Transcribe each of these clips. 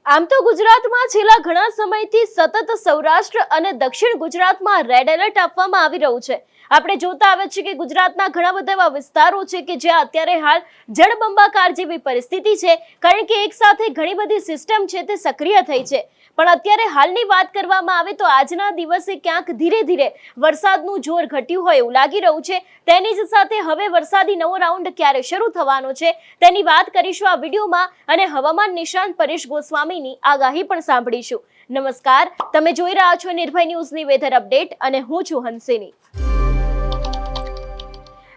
આમ તો ગુજરાતમાં છેલ્લા ઘણા સમયથી સતત સૌરાષ્ટ્ર અને દક્ષિણ ગુજરાતમાં રેડ એલર્ટ આપવામાં આવી રહ્યું છે. આપણે જોતા આવે છે કે ગુજરાતના ઘણા બધા એવા વિસ્તારો છે કે જ્યાં અત્યારે હાલ જળબંબાકાર જેવી પરિસ્થિતિ છે, કારણ કે એક સાથે ઘણી બધી સિસ્ટમ છે તે સક્રિય થઈ છે. પણ અત્યારે હાલની વાત કરવામાં આવે તો આજના દિવસે ક્યાંક ધીરે ધીરે વરસાદનું જોર ઘટ્યું હોય એવું લાગી રહ્યું છે. તેની જ સાથે હવે વરસાદી નવો રાઉન્ડ ક્યારે શરૂ થવાનો છે તેની વાત કરીશું આ વિડીયોમાં, અને હવામાન નિષ્ણાંત પરેશ ગોસ્વામીની આગાહી પણ સાંભળીશું. નમસ્કાર, તમે જોઈ રહ્યા છો નિર્ભય ન્યૂઝની વેધર અપડેટ અને હું છું હંસિની.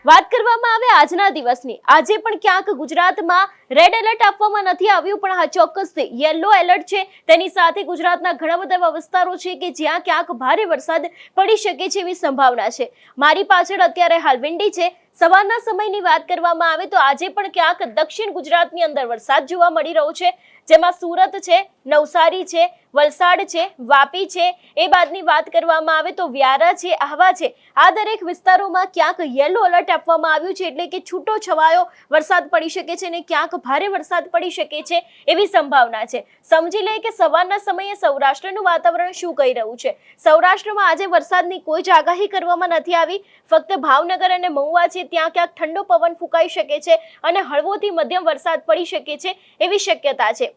વાત કરવામાં આવે આજના દિવસની, આજે પણ ક્યાંક ગુજરાતમાં રેડ એલર્ટ આપવામાં નથી આવ્યું, પણ હા ચોક્કસથી યલો એલર્ટ છે. તેની સાથે ગુજરાતના ઘણા બધા એવા વિસ્તારો છે કે જ્યાં ક્યાંક ભારે વરસાદ પડી શકે છે એવી સંભાવના છે. મારી પાછળ અત્યારે હાલ વિંડી છે. સવારના સમયની વાત કરવામાં આવે તો આજે પણ ક્યાંક દક્ષિણ ગુજરાતની અંદર વરસાદ જોવા મળી રહ્યો છે, જેમાં સુરત છે, નવસારી છે, વલસાડ છે, વાપી છે. એ બાદની વાત કરવામાં આવે તો વ્યારા છે, આહવા છે. આ દરેક વિસ્તારોમાં ક્યાંક યલો એલર્ટ આપવામાં આવ્યું છે, એટલે કે છૂટો છવાયો વરસાદ પડી શકે છે અને ક્યાંક ભારે વરસાદ પડી શકે છે એવી સંભાવના છે. સમજી લે કે સવારના સમયે સૌરાષ્ટ્રનું વાતાવરણ શું કહી રહ્યું છે. સૌરાષ્ટ્રમાં આજે વરસાદની કોઈ જ આગાહી કરવામાં નથી આવી. ફક્ત ભાવનગર અને મહુવા છે, ત્યાં ક્યાંક ઠંડો પવન ફૂંકાઈ શકે છે અને હળવોથી મધ્યમ વરસાદ પડી શકે છે એવી શક્યતા છે.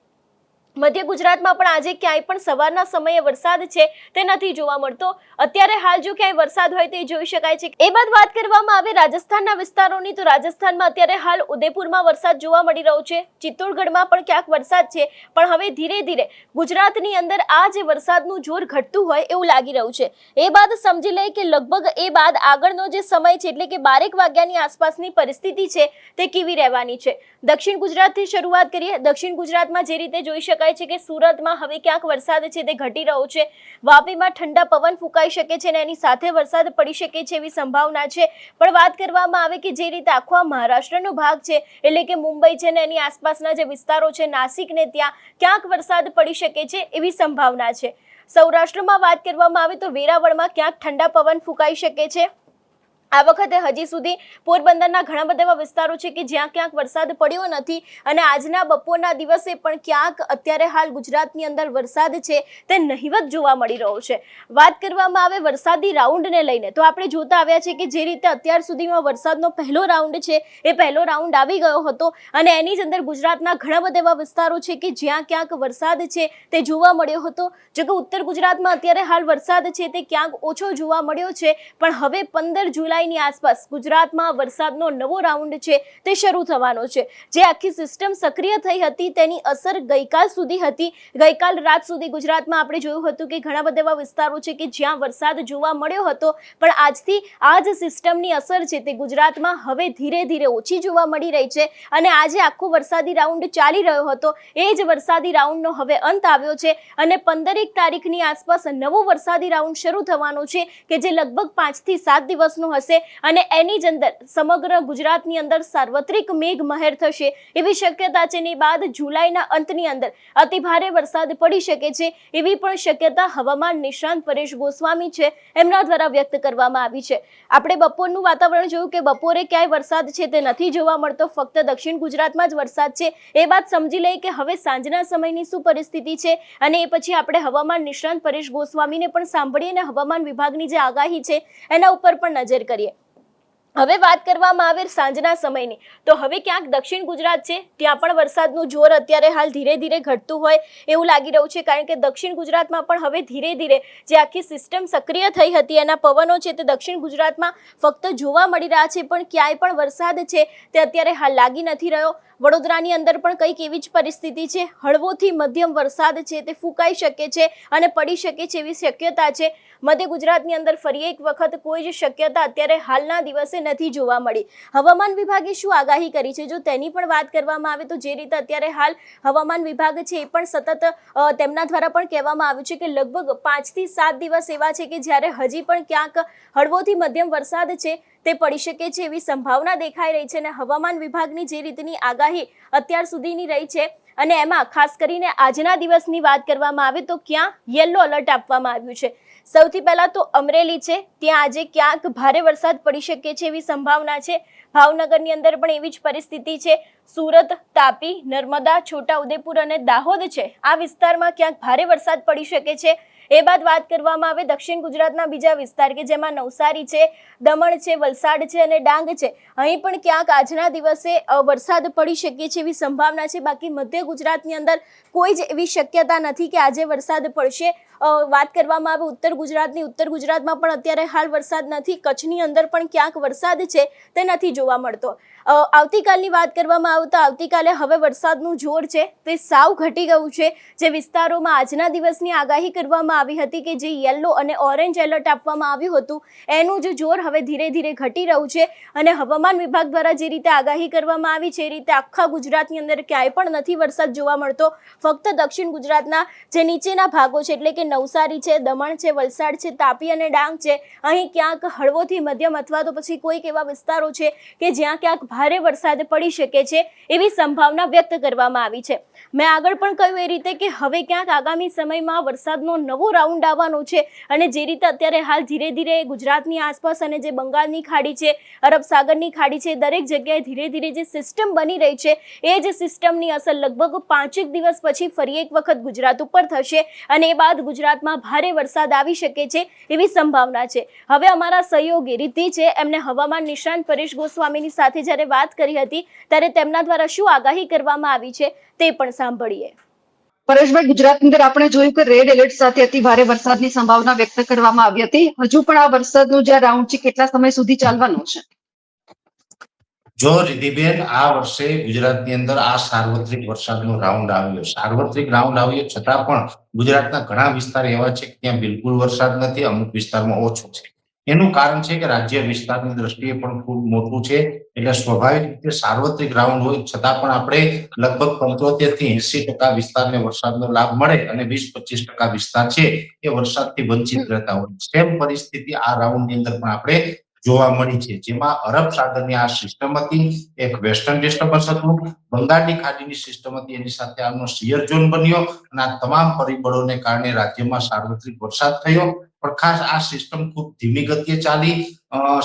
મધ્ય ગુજરાતમાં પણ આજે ક્યાંય પણ સવારના સમયે વરસાદ છે તે નથી જોવા મળતો. અત્યારે હાલ જો ક્યાંય વરસાદ હોય તે જોઈ શકાય છે. એ બાદ વાત કરવામાં આવે રાજસ્થાનના વિસ્તારોની, તો રાજસ્થાનમાં અત્યારે હાલ ઉદયપુરમાં વરસાદ જોવા મળી રહ્યો છે. ચિત્તોડગઢમાં પણ ક્યાંક વરસાદ છે, પણ હવે ધીરે ધીરે ગુજરાતની અંદર આ જે વરસાદનું જોર ઘટતું હોય એવું લાગી રહ્યું છે. એ બાદ સમજી લઈએ કે લગભગ એ બાદ આગળનો જે સમય છે, એટલે કે 12 વાગ્યાની આસપાસની પરિસ્થિતિ છે તે કેવી રહેવાની છે. દક્ષિણ ગુજરાતથી શરૂઆત કરીએ. દક્ષિણ ગુજરાતમાં જે રીતે જોઈ શકાય છે કે સુરતમાં હવે ક્યાંક વરસાદ છે તે ઘટી રહ્યો છે. વાપીમાં ઠંડા પવન ફૂંકાઈ શકે છે અને એની સાથે વરસાદ પડી શકે છે એવી સંભાવના છે. પણ વાત કરવામાં આવે કે જે રીતે આખો મહારાષ્ટ્રનો ભાગ છે, એટલે કે મુંબઈ છે ને એની આસપાસના જે વિસ્તારો છે, નાસિક ને ત્યાં ક્યાંક વરસાદ પડી શકે છે એવી સંભાવના છે. સૌરાષ્ટ્રમાં વાત કરવામાં આવે તો વેરાવળમાં ક્યાંક ઠંડા પવન ફૂંકાઈ શકે છે. આ વખતે હજી સુધી પોરબંદરના ઘણા બધા એવા વિસ્તારો છે કે જ્યાં ક્યાંક વરસાદ પડ્યો નથી, અને આજના બપોરના દિવસે પણ ક્યાંક અત્યારે હાલ ગુજરાતની અંદર વરસાદ છે તે નહિવત જોવા મળી રહ્યો છે. વાત કરવામાં આવે વરસાદી રાઉન્ડને લઈને, તો આપણે જોતા આવ્યા છે કે જે રીતે અત્યાર સુધીમાં વરસાદનો પહેલો રાઉન્ડ છે એ પહેલો રાઉન્ડ આવી ગયો હતો, અને એની જ અંદર ગુજરાતના ઘણા બધા એવા વિસ્તારો છે કે જ્યાં ક્યાંક વરસાદ છે તે જોવા મળ્યો હતો. જો કે ઉત્તર ગુજરાતમાં અત્યારે હાલ વરસાદ છે તે ક્યાંક ઓછો જોવા મળ્યો છે, પણ હવે 15 જુલાઈ ની આસપાસ ગુજરાતમાં વરસાદનો નવો રાઉન્ડ છે તે શરૂ થવાનો છે. જે આખી સિસ્ટમ સક્રિય થઈ હતી તેની અસર ગઈકાલ સુધી હતી. ગઈકાલ રાત સુધી ગુજરાતમાં આપણે જોયું હતું કે ઘણા બધા એવા વિસ્તારો છે કે જ્યાં વરસાદ જોવા મળ્યો હતો, પણ આજથી આ જ સિસ્ટમની અસર છે તે ગુજરાતમાં હવે ધીરે ધીરે ઓછી જોવા મળી રહી છે. અને આજે આખો વરસાદી રાઉન્ડ ચાલી રહ્યો હતો, એ જ વરસાદી રાઉન્ડનો હવે અંત આવ્યો છે, અને 15 તારીખની આસપાસ નવો વરસાદી રાઉન્ડ શરૂ થવાનો છે કે જે લગભગ 5 થી 7 દિવસનો હશે. અને એની જ અંદર સમગ્ર ગુજરાતની અંદર સાર્વત્રિક મેઘ મહેર થશે એવી શક્યતા છે. ની બાદ જુલાઈના અંતની અંદર અતિ ભારે વરસાદ પડી શકે છે એવી પણ શક્યતા હવામાન નિષ્ણાંત પરેશ ગોસ્વામી છે એમના દ્વારા વ્યક્ત કરવામાં આવી છે. આપણે બપોરનું વાતાવરણ જોયું કે બપોરે ક્યાંય વરસાદ છે તે નથી જોવા મળતો, ફક્ત દક્ષિણ ગુજરાતમાં જ વરસાદ છે. એ બાદ સમજી લઈએ કે હવે સાંજના સમયની શું પરિસ્થિતિ છે, અને એ પછી આપણે હવામાન નિષ્ણાંત પરેશ ગોસ્વામીને પણ સાંભળીએ અને હવામાન વિભાગની જે આગાહી છે એના ઉપર પણ નજર કરીએ. હવે વાત કરવામાં આવે સાંજના સમયની, તો હવે ક્યાંક દક્ષિણ ગુજરાત છે ત્યાં પણ વરસાદનું જોર અત્યારે હાલ ધીરે ધીરે ઘટતું હોય એવું લાગી રહ્યું છે, કારણ કે દક્ષિણ ગુજરાતમાં પણ હવે ધીરે ધીરે જે આખી સિસ્ટમ સક્રિય થઈ હતી એના પવનો છે તે દક્ષિણ ગુજરાતમાં ફક્ત જોવા મળી રહ્યા છે, પણ ક્યાંય પણ વરસાદ છે તે અત્યારે હાલ લાગી નથી રહ્યો. વડોદરાની અંદર પણ કંઈક એવી જ પરિસ્થિતિ છે. હળવોથી મધ્યમ વરસાદ છે તે ફૂંકાઈ શકે છે અને પડી શકે છે એવી શક્યતા છે. મધ્ય ગુજરાતની અંદર ફરી એક વખત કોઈ જ શક્યતા અત્યારે હાલના દિવસે નથી જોવા મળી. હવામાન વિભાગે શું આગાહી કરી છે જો તેની પણ વાત કરવામાં આવે તો જે રીતે અત્યારે હાલ હવામાન વિભાગ છે એ પણ સતત તેમના દ્વારા પણ કહેવામાં આવ્યું છે કે લગભગ 5 થી 7 દિવસ એવા છે કે જ્યારે હજી પણ ક્યાંક હળવોથી મધ્યમ વરસાદ છે તે પડી શકે છે એવી સંભાવના દેખાઈ રહી છે. અને હવામાન વિભાગની જે રીતની આગાહી અત્યાર સુધીની રહી છે, અને એમાં ખાસ કરીને આજના દિવસની વાત કરવામાં આવે તો ક્યાં યલો એલર્ટ આપવામાં આવ્યું છે. સૌથી પહેલા તો અમરેલી છે, ત્યાં આજે ક્યાંક ભારે વરસાદ પડી શકે છે એવી સંભાવના છે. ભાવનગરની અંદર પણ એવી જ પરિસ્થિતિ છે. સુરત, તાપી, નર્મદા, છોટાઉદેપુર અને દાહોદ છે, આ વિસ્તારમાં ક્યાંક ભારે વરસાદ પડી શકે છે. એ બાદ વાત કરવામાં આવે દક્ષિણ ગુજરાતના બીજા વિસ્તાર કે જેમાં નવસારી છે, દમણ છે, વલસાડ છે અને ડાંગ છે, અહીં પણ ક્યાંક આજના દિવસે વરસાદ પડી શકે છે એવી સંભાવના છે. બાકી મધ્ય ગુજરાતની અંદર કોઈ જ એવી શક્યતા નથી કે આજે વરસાદ પડશે. વાત કરવામાં આવે ઉત્તર ગુજરાતમાં પણ અત્યારે હાલ વરસાદ નથી. કચ્છની અંદર પણ ક્યાંક વરસાદ છે તે નથી જોવા મળતો. આવતીકાલની વાત કરવામાં આવે તો આવતીકાલે હવે વરસાદનું જોર છે તે સાવ ઘટી ગયું છે. જે વિસ્તારોમાં આજના દિવસની આગાહી કરવામાં આવી હતી કે જે યલો અને ઓરેન્જ એલર્ટ આપવામાં આવ્યું હતું એનું જે જોર હવે ધીરે ધીરે ઘટી રહ્યું છે. અને હવામાન વિભાગ દ્વારા જે રીતે આગાહી કરવામાં આવી છે એ રીતે આખા ગુજરાતની અંદર ક્યાંય પણ નથી વરસાદ જોવા મળતો. ફક્ત દક્ષિણ ગુજરાતના જે નીચેના ભાગો છે એટલે કે નવસારી છે, દમણ છે, વલસાડ છે, તાપી અને ડાંગ છે, અહીં ક્યાંક હળવોથી મધ્યમ અથવા તો પછી કોઈક એવા વિસ્તારો છે કે જ્યાં ક્યાંક ભારે વરસાદ પડી શકે છે એવી સંભાવના વ્યક્ત કરવામાં આવી છે. મેં આગળ પણ કહ્યું એ રીતે કે હવે ક્યાંક આગામી સમયમાં વરસાદનો નવો રાઉન્ડ આવવાનો છે અને જે રીતે અત્યારે હાલ ધીરે ધીરે ગુજરાતની આસપાસ અને જે બંગાળની ખાડી છે, અરબ સાગરની ખાડી છે, દરેક જગ્યાએ ધીરે ધીરે જે સિસ્ટમ બની રહી છે એ જ સિસ્ટમની અસર લગભગ 5 દિવસ પછી ફરી એક વખત ગુજરાત ઉપર થશે અને એ બાદ ગુજરાતમાં ભારે વરસાદ આવી શકે છે એવી સંભાવના છે. હવે અમારા સહયોગી રીતિ છે એમને હવામાન નિષ્ણાંત પરેશ ગોસ્વામીની સાથે જ્યારે વાત કરી હતી ત્યારે તેમના દ્વારા શું આગાહી કરવામાં આવી છે તે પણ સાંભળીએ. પરેશભાઈ, ગુજરાતની અંદર આપણે જોયું કે રેડ એલર્ટ સાથે અતિ ભારે વરસાદની સંભાવના વ્યક્ત કરવામાં આવી હતી. હજુ પણ આ વરસાદનું જે રાઉન્ડ છે કેટલા સમય સુધી ચાલવાનો છે? જો રિધિબેન, આ વર્ષે ગુજરાતની અંદર આ સાર્વત્રિક વરસાદનો રાઉન્ડ આવ્યો. સાર્વત્રિક રાઉન્ડ આવ્યો છતાં પણ ગુજરાતના ઘણા વિસ્તાર એવા છે કે ત્યાં બિલકુલ વરસાદ નથી, અમુક વિસ્તારમાં ઓછો છે. એનું કારણ છે કે રાજ્ય વિસ્તારની દ્રષ્ટિએ પણ ખૂબ મોટું છે, એટલે સ્વાભાવિક રીતે સાર્વત્રિક રાઉન્ડ હોય છતાં પણ આપણે લગભગ 75 થી 80% વિસ્તારને વરસાદનો લાભ મળે અને 20-25% વિસ્તાર છે એ વરસાદથી વંચિત રહેતા હોય. સેમ પરિસ્થિતિ આ રાઉન્ડની અંદર પણ આપણે જોવા મળી છે, જેમાં અરબ સાગરની આ સિસ્ટમ હતી, એક વેસ્ટર્ન ડિસ્ટર્બન્સ હતું, બંગાળની ખાડીની સિસ્ટમ હતી, એની સાથે આનો શિયર ઝોન બન્યો અને આ તમામ પરિબળોને કારણે રાજ્યમાં સાર્વત્રિક વરસાદ થયો. પણ ખાસ આ સિસ્ટમ ખૂબ ધીમી ગતિએ ચાલી,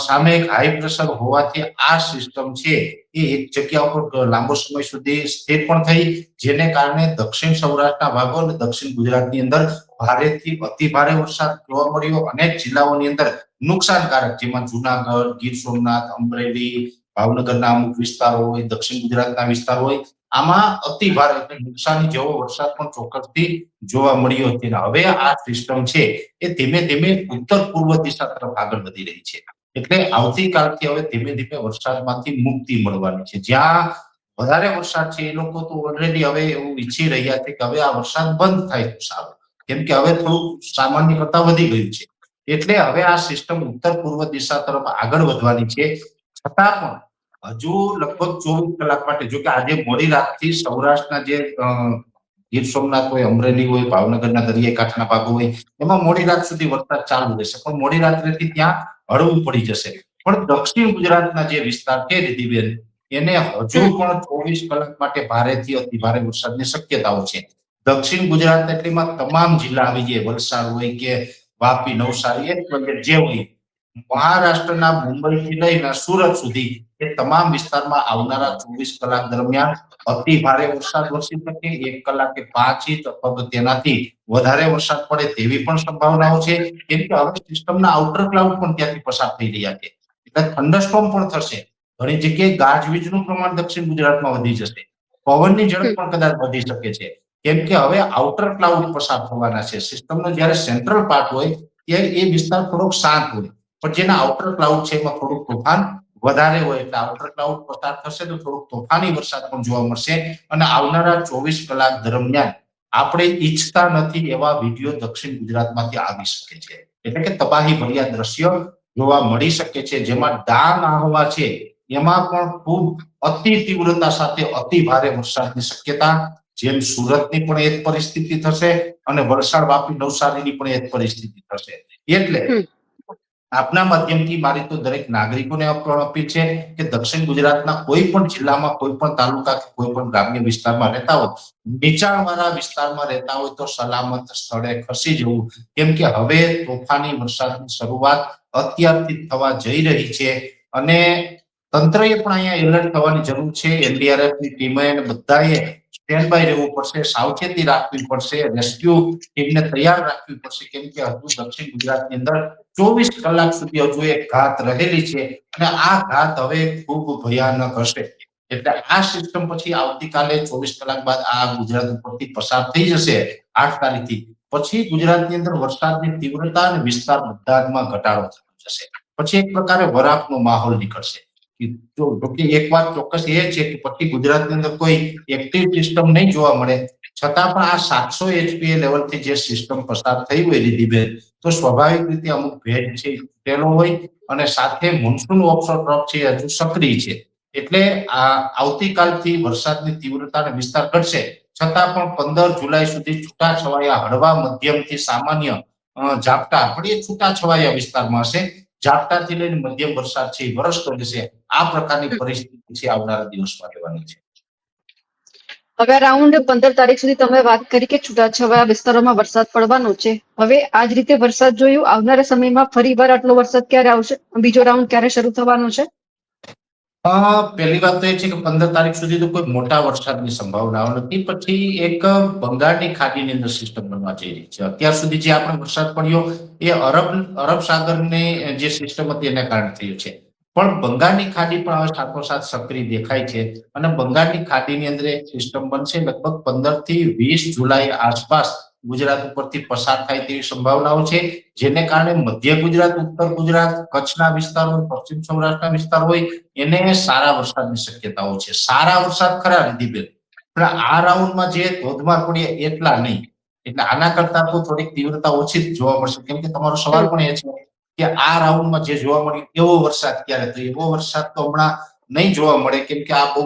સામે એક હાઈ પ્રેશર હોવાથી આ સિસ્ટમ છે એ એક જગ્યા ઉપર લાંબો સમય સુધી સ્થિર પણ થઈ, જેને કારણે દક્ષિણ સૌરાષ્ટ્રના ભાગો અને દક્ષિણ ગુજરાતની અંદર ભારેથી અતિ ભારે વરસાદ જોવા મળ્યો. અનેક જિલ્લાઓની અંદર નુકસાનકારક, જેમાં જુનાગઢ, ગીર સોમનાથ, અમરેલી, ભાવનગરના અમુક વિસ્તારો હોય, દક્ષિણ ગુજરાતના વિસ્તાર હોય, આમાં અતિ ભારે એટલે નુકસાની જેવો વરસાદ પણ ચોક્કસથી જોવા મળ્યો છે. હવે આ સિસ્ટમ છે એ ધીમે ધીમે ઉત્તર પૂર્વ દિશા તરફ આગળ વધી રહી છે, એટલે આવતીકાલથી હવે ધીમે ધીમે વરસાદમાંથી મુક્તિ મળવાની છે. જ્યાં વધારે વરસાદ છે એ લોકો તો ઓલરેડી હવે એવું ઈચ્છી રહ્યા છે કે હવે આ વરસાદ બંધ થાય તો સારું, કેમ કે હવે થોડું સામાન્ય કરતા વધી ગયું છે. એટલે હવે આ સિસ્ટમ ઉત્તર પૂર્વ દિશા તરફ આગળ વધવાની છે. છતાં પણ હજુ લગભગ 24 કલાક માટે, જો કે આજે મોડી રાતથી સૌરાષ્ટ્રના જે ગીર સોમનાથ હોય, અમરેલી હોય, ભાવનગરના દરિયાઈ કાંઠાના ભાગો હોય, એમાં મોડી રાત સુધી વરસાદ ચાલુ રહેશે, પણ મોડી રાત્રેથી ત્યાં હળવું પડી જશે. પણ દક્ષિણ ગુજરાતના જે વિસ્તાર છે રિધિબેન, એને હજુ પણ 24 કલાક માટે ભારેથી અતિ ભારે વરસાદની શક્યતાઓ છે. દક્ષિણ ગુજરાત એટલીમાં તમામ જિલ્લા આવી જાય, વલસાડ હોય કે વાપી, નવસારી, એક વગેરે જે હોય, મહારાષ્ટ્રના મુંબઈથી લઈને સુરત સુધી એ તમામ વિસ્તારમાં આવનારા 24 કલાક દરમિયાન અતિ ભારે વરસાદ વરસી શકે. 1 કલાકે 5 ઇંચ અથવા તેનાથી વધારે વરસાદ પડે તેવી પણ સંભાવનાઓ છે, કેમ કે હવે સિસ્ટમના આઉટર ક્લાઉડ પણ ત્યાંથી પસાર થઈ રહ્યા છે, એટલે થંડરસ્ટોર્મ પણ થશે. ઘણી જગ્યાએ ગાજવીજનું પ્રમાણ દક્ષિણ ગુજરાતમાં વધી જશે, પવનની ઝડપ પણ કદાચ વધી શકે છે, કેમ કે હવે આઉટર ક્લાઉડ પસાર થવાના છે. સિસ્ટમનો જ્યારે સેન્ટ્રલ પાર્ટ હોય ત્યારે એ વિસ્તાર થોડોક શાંત હોય, પણ જેના આઉટર ક્લાઉડ છે એમાં થોડુંક તોફાન વધારે હોય, એટલે આઉટર ક્લાઉડ પસાર થશે તો થોડુંક તોફાની વરસાદ પણ જોવા મળશે. અને આવનારા 24 કલાક દરમિયાન આપણે ઈચ્છતા નથી એવા વિડીયો દક્ષિણ ગુજરાતમાંથી આવી શકે છે, એટલે કે તબાહી ભર્યા દ્રશ્યો જોવા મળી શકે છે. જેમાં ડાંગ, આહવા છે એમાં પણ ખૂબ અતિ તીવ્રતા સાથે અતિ ભારે વરસાદની શક્યતા, જેમ સુરતની પણ એ જ પરિસ્થિતિ થશે અને વલસાડ, વાપી, નવસારીની પણ એ જ પરિસ્થિતિ થશે. એટલે આપના માધ્યમથી મારી તો દરેક નાગરિકોને અપીલ છે કે દક્ષિણ ગુજરાતના કોઈ પણ જિલ્લામાં, કોઈ પણ તાલુકા કે કોઈ પણ ગ્રામ્ય વિસ્તારમાં રહેતા હોય, નીચાણવાળા વિસ્તારમાં રહેતા હોય તો સલામત સ્થળે ખસી જવું, કેમ કે હવે તોફાની વરસાદની શરૂઆત અત્યારથી થવા જઈ રહી છે. અને તંત્રએ પણ અહીંયા એલર્ટ થવાની જરૂર છે. NDRF ની ટીમે અને બધાએ સ્ટેન્ડ બાય રહેવું પડશે, સાવચેતી રાખવી પડશે, રેસ્ક્યુ ટીમને તૈયાર રાખવી પડશે, કેમ કે હજુ દક્ષિણ ગુજરાતની અંદર 24 કલાક સુધી હજુ એક ઘાત રહેલી છે અને આ ઘાત હવે ખૂબ ભયાનક હશે. એટલે આ સિસ્ટમ પછી આવતીકાલે 24 કલાક બાદ આ ગુજરાત ઉપરથી પસાર થઈ જશે 8 તારીખથી. પછી ગુજરાતની અંદર વરસાદની તીવ્રતા અને વિસ્તાર બધામાં ઘટાડો થતો જશે. પછી એક પ્રકારે વરાપનો માહોલ નીકળશે. એક વાત ચોક્કસ એ છે કે પછી ગુજરાતની અંદર કોઈ એક્ટિવ સિસ્ટમ નહીં જોવા મળે, છતાં પણ આ 700 HPA લેવલથી જે સિસ્ટમ પસાર થઈ હોય રીતિબેન, તો સ્વાભાવિક રીતે અમુક ભેજ છે તૂટેલો હોય અને સાથે મોન્સૂન ઓફશોર ટ્રફ છે હજુ સક્રિય છે. એટલે આ આવતીકાલથી વરસાદની તીવ્રતા અને વિસ્તાર ઘટશે, છતાં પણ 15 જુલાઈ સુધી છૂટાછવાયા હળવા મધ્યમથી સામાન્ય ઝાપટા, પણ એ છૂટાછવાયા વિસ્તારમાં હશે. ઝાપટાથી લઈને મધ્યમ વરસાદ છે એ વરસતો રહેશે. આ પ્રકારની પરિસ્થિતિ છે આવનારા દિવસમાં રહેવાની છે. હવે અરાઉન્ડ 15 તારીખ સુધી તમે વાત કરી કે છૂટાછવાયા વિસ્તારોમાં વરસાદ પડવાનો છે. હવે આ જ રીતે વરસાદ જોયું, આવનારા સમયમાં ફરીવાર આટલો વરસાદ ક્યારે આવશે? બીજો રાઉન્ડ ક્યારે શરૂ થવાનો છે? પહેલી વાત તો એ છે કે 15 તારીખ સુધી તો કોઈ મોટા વરસાદની સંભાવનાઓ નથી. પછી એક બંગાળની ખાડીની અંદર સિસ્ટમ બનવા જઈ રહી છે. અત્યાર સુધી જે આપણે વરસાદ પડ્યો એ અરબ સાગરની જે સિસ્ટમ હતી એને કારણે થયું છે. પણ બંગાળની ખાડી પણ હવે સાથોસાથ સક્રિય દેખાય છે અને બંગાળની ખાડીની અંદર એક સિસ્ટમ બનશે. લગભગ 15 થી 20 જુલાઈ આસપાસ ગુજરાત ઉપરથી પસાર થાય તેવી સંભાવનાઓ છે, જેને કારણે મધ્ય ગુજરાત, ઉત્તર ગુજરાત, કચ્છના વિસ્તારો, પશ્ચિમ સૌરાષ્ટ્રના વિસ્તાર હોય એને સારા વરસાદની શક્યતાઓ છે. સારા વરસાદ ખરા રીતિબેન, પણ આ રાઉન્ડમાં જે ધોધમાર પડ્યા એટલા નહીં. એટલે આના કરતા તો થોડીક તીવ્રતા ઓછી જ જોવા મળશે. કેમ કે તમારો સવાલ પણ એ છે કે આ રાઉન્ડમાં જે જોવા મળ્યો એવો વરસાદ ક્યારે? તો એવો વરસાદ તો હમણાં નહીં જોવા મળે, કેમ કે આ બહુ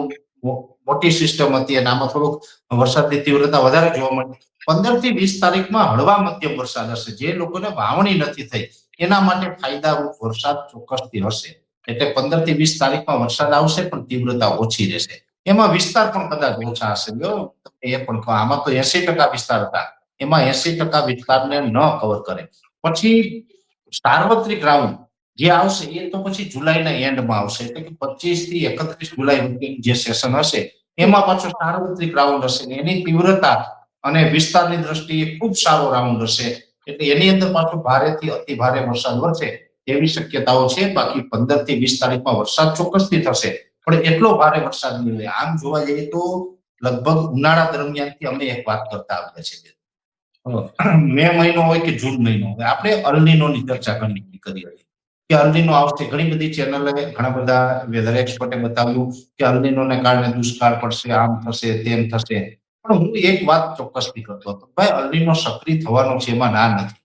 મોટી સિસ્ટમ હતી અને આમાં થોડુંક વરસાદની તીવ્રતા વધારે જોવા મળે. 15 થી 20 તારીખમાં હળવા મધ્યમ વરસાદ હશે. જે લોકોને વાવણી નથી થઈ એના માટે ફાયદારૂપ વરસાદ ચોક્કસથી હશે. એટલે 15 થી 20 તારીખમાં વરસાદ આવશે, પણ તીવ્રતા ઓછી રહેશે. એમાં વિસ્તાર પણ કદાચ ઓછા હશે. એ પણ આમાં તો 80% વિસ્તાર હતા, એમાં 80% વિસ્તારને ન કવર કરે. પછી સાર્વત્રિક રાઉન્ડ જે આવશે એ તો પછી જુલાઈના એન્ડમાં આવશે. એટલે કે 25 થી 31 જુલાઈ સુધીનું જે સેશન હશે એમાં પાછો સાર્વત્રિક રાઉન્ડ હશે. એની તીવ્રતા અને વિસ્તારની દ્રષ્ટિએ ખૂબ સારો રાઉન્ડ હશે. એટલે એની અંદર પાછો ભારેથી અતિ ભારે વરસાદ વરસે એવી શક્યતાઓ છે. બાકી 15 થી 20 તારીખમાં વરસાદ ચોક્કસથી થશે, પણ એટલો ભારે વરસાદ નહીં હોય. આમ જોવા જઈએ તો લગભગ ઉનાળા દરમિયાનથી અમે એક વાત કરતા આવ્યા છીએ, મે મહિનો હોય કે જૂન મહિનો હોય, આપણે અલ્નીનોની ચર્ચા ઘણી કરી હતી કે અલ્નીનો આવશે. ઘણી બધી ચેનલે, ઘણા બધા વેધર એક્સપર્ટે બતાવ્યું કે અલ્નીનોને કારણે દુષ્કાળ પડશે, આમ થશે, તેમ થશે. પણ હું એક વાત ચોક્કસથી કરતો હતો, ભાઈ અલ્નીનો સક્રિય થવાનો છે એમાં ના નથી,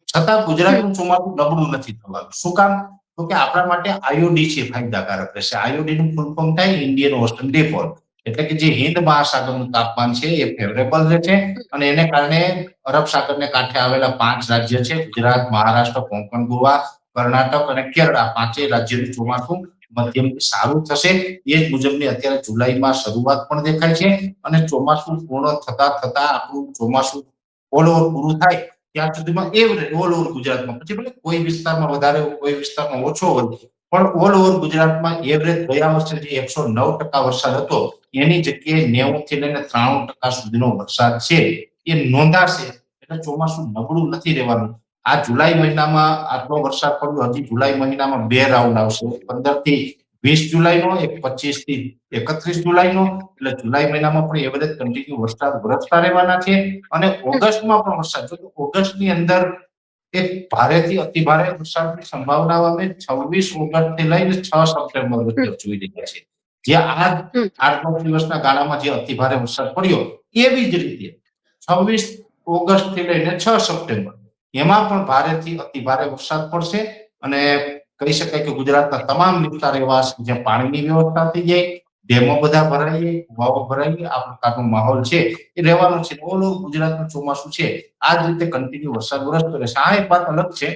છતાં ગુજરાતનું ચોમાસું નબળું નથી થવાનું. શું કામ? તો કે આપણા માટે આઈઓડી છે ફાયદાકારક રહેશે. આઈઓડી નું ફૂલ ફોર્મ થાય ઇન્ડિયન ઓશન ડિપોલ, એટલે કે જે હિન્દ મહાસાગરનું તાપમાન છે એ ફેવરેબલ રહે છે અને એને કારણે અરબ સાગરને કાંઠે આવેલા 5 રાજ્ય છે, ગુજરાત, મહારાષ્ટ્ર, કોંકણ, ગોવા, કર્ણાટક અને કેરળ, 5 રાજ્યોનું ચોમાસું મધ્યમથી સારું થશે. એ જ મુજબની અત્યારે જુલાઈમાં શરૂઆત પણ દેખાય છે અને ચોમાસું પૂર્ણ થતા થતા આપણું ચોમાસું ઓલ ઓવર પૂરું થાય ત્યાં સુધીમાં એવરેજ ઓલ ઓવર ગુજરાતમાં, પછી ભલે કોઈ વિસ્તારમાં વધારે હોય, કોઈ વિસ્તારમાં ઓછો હોય, પણ ઓલ ઓવર ગુજરાતમાં એવરેજ ગયા વર્ષે જે 109% વરસાદ હતો એની જગ્યાએ 90 થી લઈને 93% સુધીનો વરસાદ છે એ નોંધાશે. એટલે ચોમાસું નબળું નથી રહેવાનું. આ જુલાઈ મહિનામાં આટલો વરસાદ પડ્યો, હજી જુલાઈ મહિનામાં 2 રાઉન્ડ આવશે, 15 થી 20 જુલાઈનો, એક 25 થી 31 જુલાઈનો. એટલે જુલાઈ મહિનામાં પણ એવરેજ કન્ટિન્યુ વરસાદ વરસતા રહેવાના છે અને ઓગસ્ટમાં પણ વરસાદ. જો ઓગસ્ટની અંદર એક ભારેથી અતિ ભારે વરસાદની સંભાવના અમે 26 ઓગસ્ટથી લઈને 6 સપ્ટેમ્બર વચ્ચે જોઈ રહ્યા છે. જે આ 8-9 દિવસના ગાળામાં જે અતિ ભારે વરસાદ પડ્યો એવી જ રીતે 26 ઓગસ્ટથી લઈને 6 સપ્ટેમ્બર એમાં પણ ભારેથી અતિ ભારે વરસાદ પડશે અને કહી શકાય કે ગુજરાતના તમામ વિસ્તાર એવા છે જ્યાં પાણીની વ્યવસ્થા થઈ જાય, ડેમો બધા ભરાઈ જાય, કુવાઓ ભરાઈ જાય, આ પ્રકારનો માહોલ છે એ રહેવાનો છે. ઓલ ઓવર ગુજરાતનું ચોમાસું છે આ જ રીતે કન્ટિન્યુ વરસાદ વરસતો રહેશે. આ એક વાત અલગ છે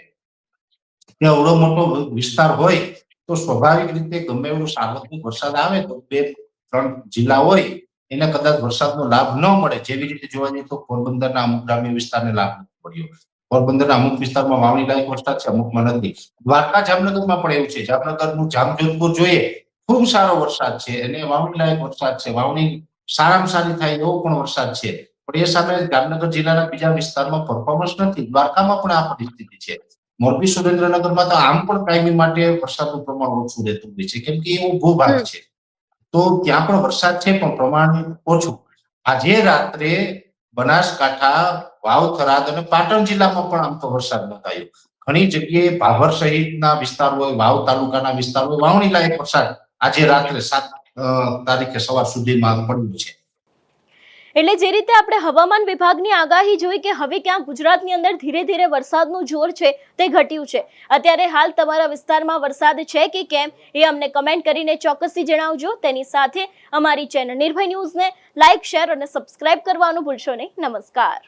કે અવડો મોટો વિસ્તાર હોય તો સ્વાભાવિક રીતે ગમે એવો સાર્વત્રિક વરસાદ આવે તો 2-3 જિલ્લા હોય એને કદાચ વરસાદનો લાભ ન મળે. જેવી રીતે જોવા જઈએ તો પોરબંદરના અમુક ગ્રામ્ય વિસ્તારને લાભ પડ્યો. પોરબંદરના અમુક વિસ્તારમાં વાવણી લાયક વરસાદ છે, અમુકમાં નથી. દ્વારકા, જામનગરમાં પણ એવું છે. જામનગરનું જામજોધપુર જોઈએ ખૂબ સારો વરસાદ છે અને વાવણી લાયક વરસાદ છે, વાવણી સારામાં સારી થાય એવો પણ વરસાદ છે. પણ એ સામે જામનગર જિલ્લાના બીજા વિસ્તારમાં પરફોર્મન્સ નથી. દ્વારકામાં પણ આ પરિસ્થિતિ છે. મોરબી સુરેન્દ્રનગરમાં તો આમ પણ કાયમી માટે વરસાદનું પ્રમાણ ઓછું રહેતું હોય છે, કેમ કે એવો ભૂભાગ છે. તો ત્યાં પણ વરસાદ છે પણ પ્રમાણ ઓછું. આજે રાત્રે બનાસકાંઠા, વાવ, થરાદ અને પાટણ જિલ્લામાં પણ આમ તો વરસાદ નોંધાયો. ઘણી જગ્યાએ ભાભર સહિતના વિસ્તારો, વાવ તાલુકાના વિસ્તારો વાવણી લાયક વરસાદ આજે રાત્રે 7 તારીખે સવાર સુધીમાં પડ્યું છે. એટલે જે રીતે આપણે હવામાન વિભાગની આગાહી જોઈ કે હવે ક્યાં ગુજરાતની અંદર ધીરે ધીરે વરસાદનું જોર છે તે ઘટ્યું છે. અત્યારે હાલ તમારા વિસ્તારમાં વરસાદ છે કે કેમ એ અમને કમેન્ટ કરીને ચોક્કસથી જણાવજો. તેની સાથે અમારી ચેનલ નિર્ભય ન્યૂઝને લાઇક, શેર અને સબસ્ક્રાઇબ કરવાનું ભૂલશો નહીં. નમસ્કાર.